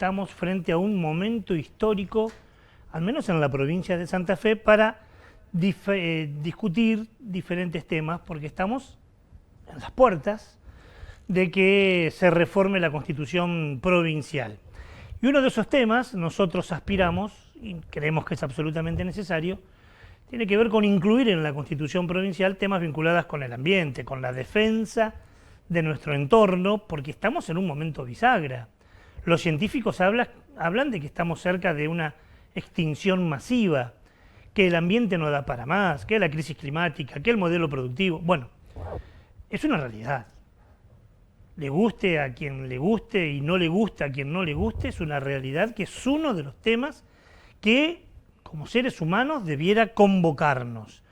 estamos frente a un momento histórico, al menos en la provincia de Santa Fe, para discutir diferentes temas, porque estamos en las puertas de que se reforme la Constitución provincial. Y uno de esos temas, nosotros aspiramos, y creemos que es absolutamente necesario, tiene que ver con incluir en la Constitución provincial temas vinculados con el ambiente, con la defensa de nuestro entorno, porque estamos en un momento bisagra. Los científicos hablan de que estamos cerca de una extinción masiva, que el ambiente no da para más, que la crisis climática, que el modelo productivo. Bueno, es una realidad. Le guste a quien le guste y no le guste a quien no le guste, es una realidad que es uno de los temas que, como seres humanos, debiera convocarnos.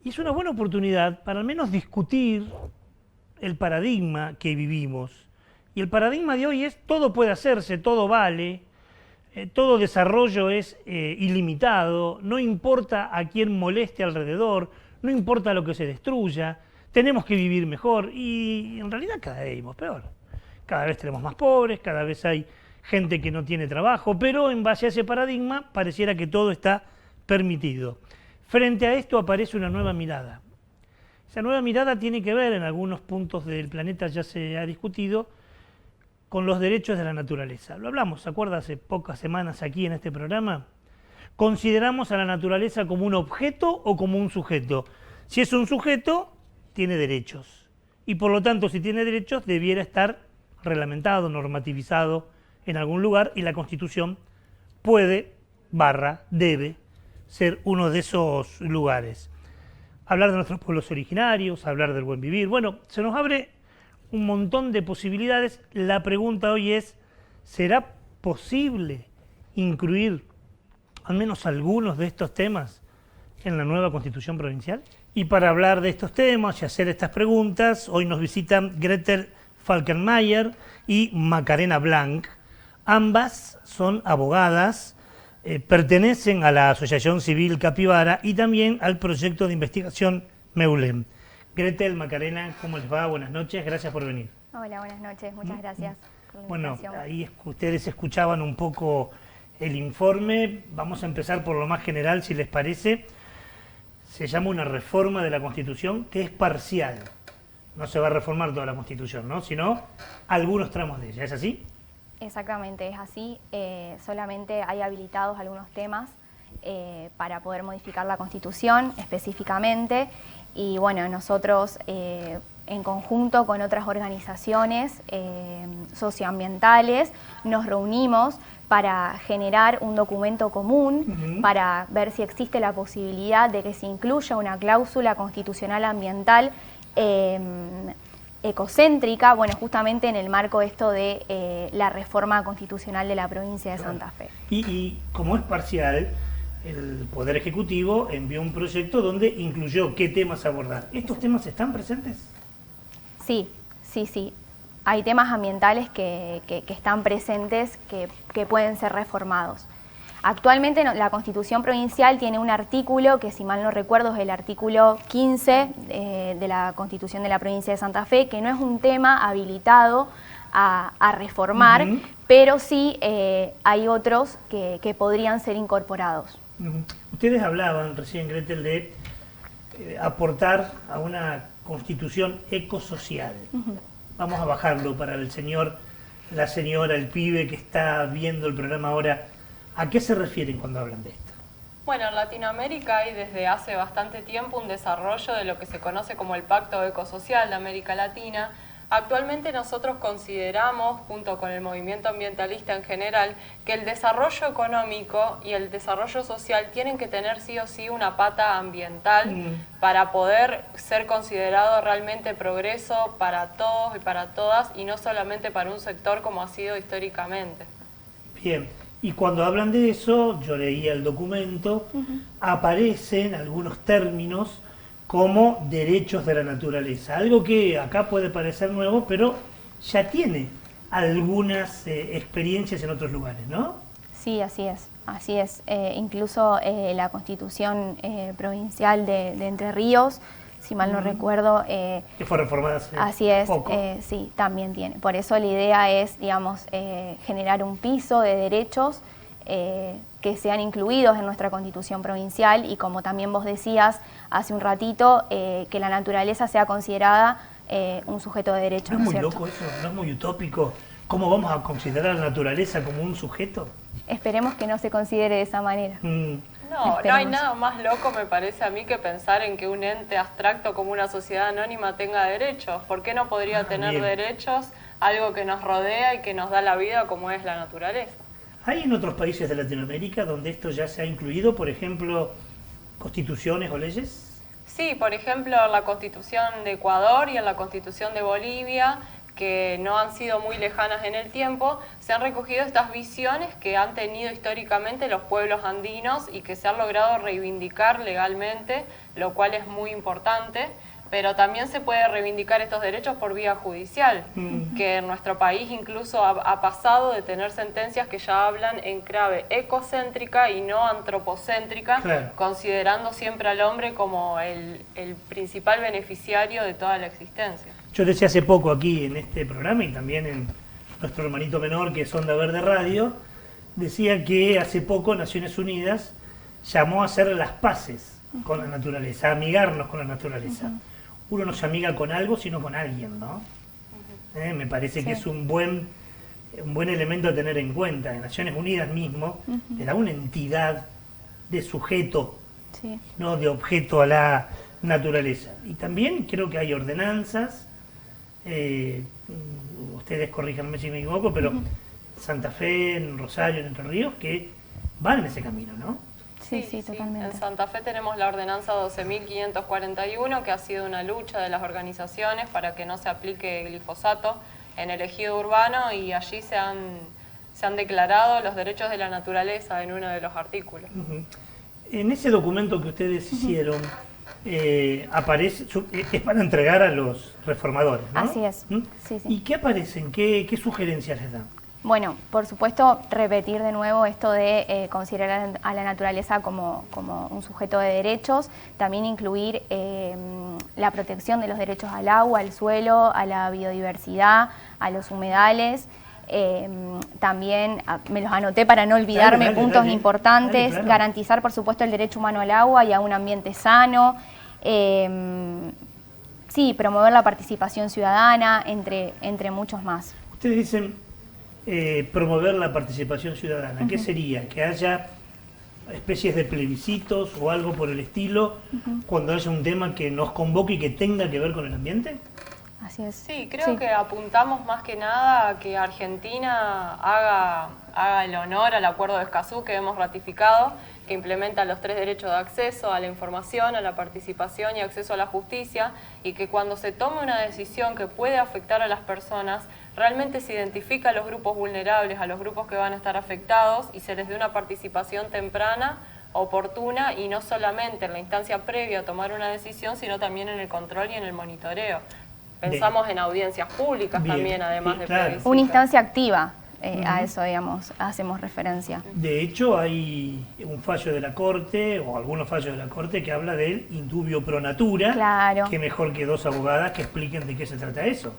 Y es una buena oportunidad para al menos discutir el paradigma que vivimos. Y el paradigma de hoy es todo puede hacerse, todo vale, todo desarrollo es ilimitado, no importa a quién moleste alrededor, no importa lo que se destruya, tenemos que vivir mejor y en realidad cada vez vivimos peor. Cada vez tenemos más pobres, cada vez hay gente que no tiene trabajo, pero en base a ese paradigma pareciera que todo está permitido. Frente a esto aparece una nueva mirada. Esa nueva mirada tiene que ver, en algunos puntos del planeta ya se ha discutido, con los derechos de la naturaleza. Lo hablamos, ¿se acuerda? Hace pocas semanas aquí en este programa. ¿Consideramos a la naturaleza como un objeto o como un sujeto? Si es un sujeto, tiene derechos. Y por lo tanto, si tiene derechos, debiera estar reglamentado, normativizado en algún lugar, y la Constitución puede, debe ser uno de esos lugares. Hablar de nuestros pueblos originarios, hablar del buen vivir. Bueno, se nos abre un montón de posibilidades. La pregunta hoy es, ¿será posible incluir al menos algunos de estos temas en la nueva Constitución provincial? Y para hablar de estos temas y hacer estas preguntas, hoy nos visitan Gretel Falkenmayer y Macarena Blanc. Ambas son abogadas, pertenecen a la Asociación Civil Capibara y también al proyecto de investigación MEULEM. Gretel, Macarena, ¿cómo les va? Buenas noches, gracias por venir. Hola, buenas noches, muchas gracias por la invitación. Bueno, ahí ustedes escuchaban un poco el informe. Vamos a empezar por lo más general, si les parece. Se llama una reforma de la Constitución que es parcial. No se va a reformar toda la Constitución, ¿no? Sino algunos tramos de ella, ¿es así? Exactamente, es así. Solamente hay habilitados algunos temas para poder modificar la Constitución específicamente. Y bueno, nosotros en conjunto con otras organizaciones socioambientales nos reunimos para generar un documento común, para ver si existe la posibilidad de que se incluya una cláusula constitucional ambiental ecocéntrica, bueno, justamente en el marco esto de la reforma constitucional de la provincia de Santa Fe. Y como es parcial, el Poder Ejecutivo envió un proyecto donde incluyó qué temas abordar. ¿Estos temas están presentes? Sí. Hay temas ambientales que están presentes, que pueden ser reformados. Actualmente la Constitución Provincial tiene un artículo que, si mal no recuerdo, es el artículo 15 de la Constitución de la Provincia de Santa Fe, que no es un tema habilitado a reformar, pero sí hay otros que podrían ser incorporados. Ustedes hablaban recién, Gretel, de aportar a una constitución ecosocial. Vamos a bajarlo para el señor, la señora, el pibe que está viendo el programa ahora. ¿A qué se refieren cuando hablan de esto? Bueno, en Latinoamérica hay desde hace bastante tiempo un desarrollo de lo que se conoce como el Pacto Ecosocial de América Latina. Actualmente nosotros consideramos, junto con el movimiento ambientalista en general, que el desarrollo económico y el desarrollo social tienen que tener sí o sí una pata ambiental para poder ser considerado realmente progreso para todos y para todas, y no solamente para un sector como ha sido históricamente. Bien, y cuando hablan de eso, yo leía el documento, aparecen algunos términos como derechos de la naturaleza, algo que acá puede parecer nuevo, pero ya tiene algunas experiencias en otros lugares, ¿no? Sí, así es. Incluso la Constitución Provincial de Entre Ríos si mal no recuerdo. Que fue reformada hace Así es, poco. sí, también tiene. Por eso la idea es, digamos, generar un piso de derechos que sean incluidos en nuestra Constitución provincial y, como también vos decías hace un ratito, que la naturaleza sea considerada un sujeto de derechos. ¿No es muy ¿cierto? loco eso? ¿No es muy utópico? ¿Cómo vamos a considerar a la naturaleza como un sujeto? Esperemos que no se considere de esa manera. No, no hay Esperemos. nada más loco, me parece a mí, que pensar en que un ente abstracto como una sociedad anónima tenga derechos. ¿Por qué no podría tener bien. derechos algo que nos rodea y que nos da la vida como es la naturaleza? ¿Hay en otros países de Latinoamérica donde esto ya se ha incluido, por ejemplo, constituciones o leyes? Sí, por ejemplo, en la Constitución de Ecuador y en la Constitución de Bolivia, que no han sido muy lejanas en el tiempo, se han recogido estas visiones que han tenido históricamente los pueblos andinos y que se han logrado reivindicar legalmente, lo cual es muy importante. Pero también se puede reivindicar estos derechos por vía judicial, que en nuestro país incluso ha pasado de tener sentencias que ya hablan en clave ecocéntrica y no antropocéntrica, Claro. considerando siempre al hombre como el principal beneficiario de toda la existencia. Yo decía hace poco aquí en este programa y también en nuestro hermanito menor, que es Onda Verde Radio, decía que hace poco Naciones Unidas llamó a hacer las paces con la naturaleza, a amigarnos con la naturaleza. Uno no se amiga con algo, sino con alguien, ¿no? Me parece que es un buen elemento a tener en cuenta. En Naciones Unidas mismo le da una entidad de sujeto, Sí. no de objeto a la naturaleza. Y también creo que hay ordenanzas, ustedes corríjanme si me equivoco, pero Santa Fe, en Rosario, en Entre Ríos, que van en ese camino, ¿no? Sí, totalmente. En Santa Fe tenemos la ordenanza 12.541, que ha sido una lucha de las organizaciones para que no se aplique glifosato en el ejido urbano, y allí se han declarado los derechos de la naturaleza en uno de los artículos. En ese documento que ustedes hicieron, aparece, es para entregar a los reformadores, ¿no? Así es, sí. ¿Y qué aparecen? ¿Qué sugerencias les dan? Bueno, por supuesto, repetir de nuevo esto de considerar a la naturaleza como un sujeto de derechos, también incluir la protección de los derechos al agua, al suelo, a la biodiversidad, a los humedales. También me los anoté para no olvidarme, Dale, puntos dale. Importantes, Dale, claro. Garantizar, por supuesto, el derecho humano al agua y a un ambiente sano. Sí, promover la participación ciudadana, entre muchos más. Ustedes dicen promover la participación ciudadana. ¿Qué sería? ¿Que haya especies de plebiscitos o algo por el estilo cuando haya un tema que nos convoque y que tenga que ver con el ambiente? Así es. Sí, creo que apuntamos más que nada a que Argentina haga el honor al Acuerdo de Escazú que hemos ratificado, que implementa los 3 derechos de acceso a la información, a la participación y acceso a la justicia, y que cuando se tome una decisión que puede afectar a las personas, realmente se identifica a los grupos vulnerables, a los grupos que van a estar afectados, y se les dé una participación temprana, oportuna, y no solamente en la instancia previa a tomar una decisión, sino también en el control y en el monitoreo. Pensamos en audiencias públicas también, además de claro. plebiscitos. Una instancia activa, a eso, digamos, hacemos referencia. De hecho, hay un fallo de la Corte, o algunos fallos de la Corte, que habla del indubio pro natura. Claro. Que mejor que 2 abogadas que expliquen de qué se trata eso.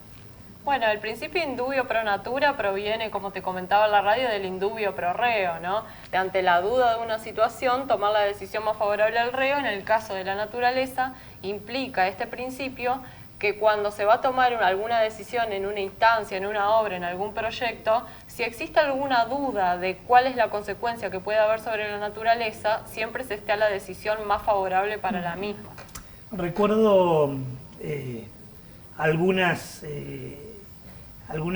Bueno, el principio indubio pro natura proviene, como te comentaba en la radio, del indubio pro reo, ¿no? De ante la duda de una situación, tomar la decisión más favorable al reo. En el caso de la naturaleza, implica este principio que cuando se va a tomar alguna decisión en una instancia, en una obra, en algún proyecto, si existe alguna duda de cuál es la consecuencia que puede haber sobre la naturaleza, siempre se esté a la decisión más favorable para la misma. Recuerdo algunas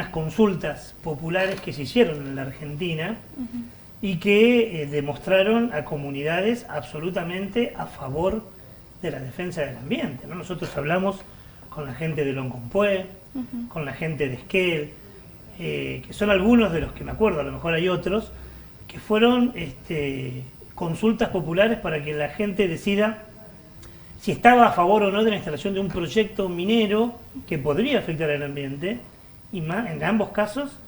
consultas populares que se hicieron en la Argentina y que demostraron a comunidades absolutamente a favor de la defensa del ambiente, ¿no? Nosotros hablamos con la gente de Loncompue, con la gente de Esquel, que son algunos de los que me acuerdo, a lo mejor hay otros, que fueron consultas populares para que la gente decida si estaba a favor o no de la instalación de un proyecto minero que podría afectar al ambiente, y en ambos casos,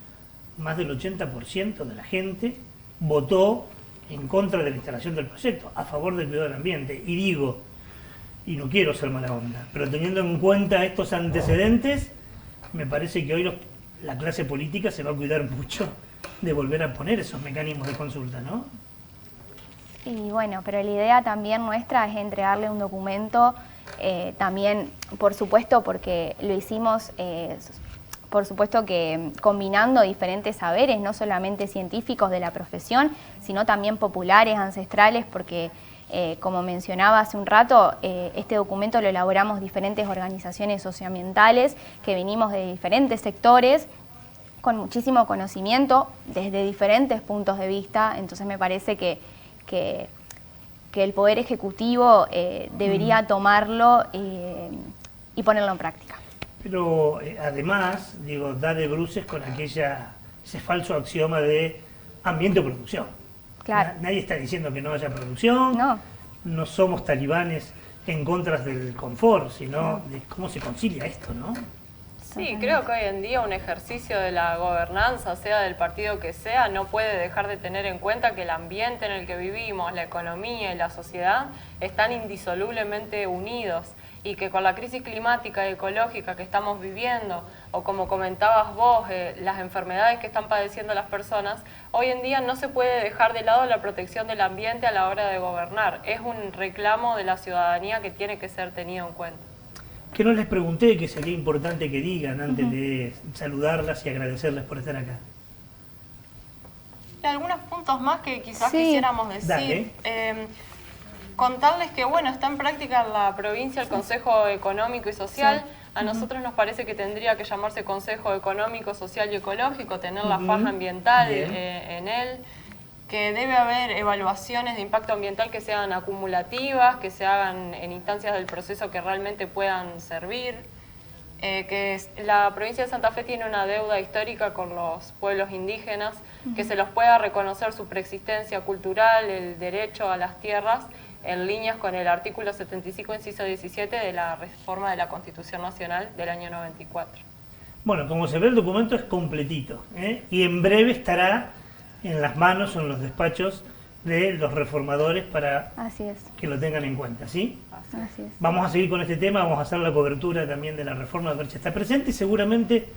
más del 80% de la gente votó en contra de la instalación del proyecto, a favor del cuidado del ambiente. Y digo, y no quiero ser mala onda, pero teniendo en cuenta estos antecedentes, me parece que hoy la clase política se va a cuidar mucho de volver a poner esos mecanismos de consulta, ¿no? Y bueno, pero la idea también nuestra es entregarle un documento, también, por supuesto, porque lo hicimos, por supuesto que combinando diferentes saberes, no solamente científicos de la profesión, sino también populares, ancestrales, porque como mencionaba hace un rato, este documento lo elaboramos diferentes organizaciones socioambientales que venimos de diferentes sectores, con muchísimo conocimiento desde diferentes puntos de vista, entonces me parece que el Poder Ejecutivo debería tomarlo y ponerlo en práctica. Pero además, digo, da de bruces con ese falso axioma de ambiente o producción. Claro. Nadie está diciendo que no haya producción, no somos talibanes en contra del confort, sino de cómo se concilia esto, ¿no? Sí, creo que hoy en día un ejercicio de la gobernanza, sea del partido que sea, no puede dejar de tener en cuenta que el ambiente en el que vivimos, la economía y la sociedad están indisolublemente unidos y que con la crisis climática y ecológica que estamos viviendo, o como comentabas vos, las enfermedades que están padeciendo las personas, hoy en día no se puede dejar de lado la protección del ambiente a la hora de gobernar. Es un reclamo de la ciudadanía que tiene que ser tenido en cuenta. Que no les pregunté, que sería importante que digan antes de saludarlas y agradecerles por estar acá. Y algunos puntos más que quizás quisiéramos decir. Contarles que, bueno, está en práctica en la provincia el Consejo Económico y Social. A nosotros nos parece que tendría que llamarse Consejo Económico, Social y Ecológico, tener la faja ambiental en él, que debe haber evaluaciones de impacto ambiental que sean acumulativas, que se hagan en instancias del proceso que realmente puedan servir, que la provincia de Santa Fe tiene una deuda histórica con los pueblos indígenas, que se los pueda reconocer su preexistencia cultural, el derecho a las tierras, en líneas con el artículo 75, inciso 17 de la reforma de la Constitución Nacional del año 94. Bueno, como se ve, el documento es completito, y en breve estará en las manos o en los despachos de los reformadores para que lo tengan en cuenta, ¿sí? Así es. Vamos a seguir con este tema, vamos a hacer la cobertura también de la reforma, a ver si está presente y seguramente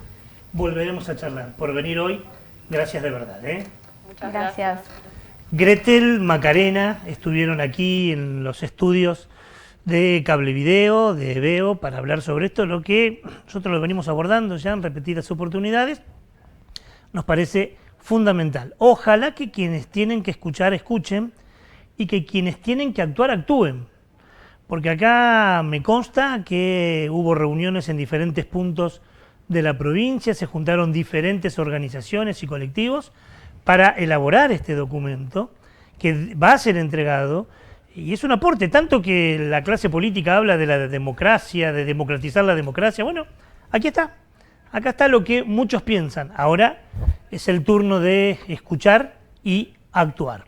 volveremos a charlar. Por venir hoy, gracias de verdad. Muchas gracias. Gretel, Macarena estuvieron aquí en los estudios de Cable Video, de Veo, para hablar sobre esto, lo que nosotros lo venimos abordando ya en repetidas oportunidades. Nos parece fundamental. Ojalá que quienes tienen que escuchar, escuchen, y que quienes tienen que actuar, actúen. Porque acá me consta que hubo reuniones en diferentes puntos de la provincia, se juntaron diferentes organizaciones y colectivos para elaborar este documento, que va a ser entregado, y es un aporte, tanto que la clase política habla de la democracia, de democratizar la democracia. Bueno, aquí está. Acá está lo que muchos piensan. Ahora es el turno de escuchar y actuar.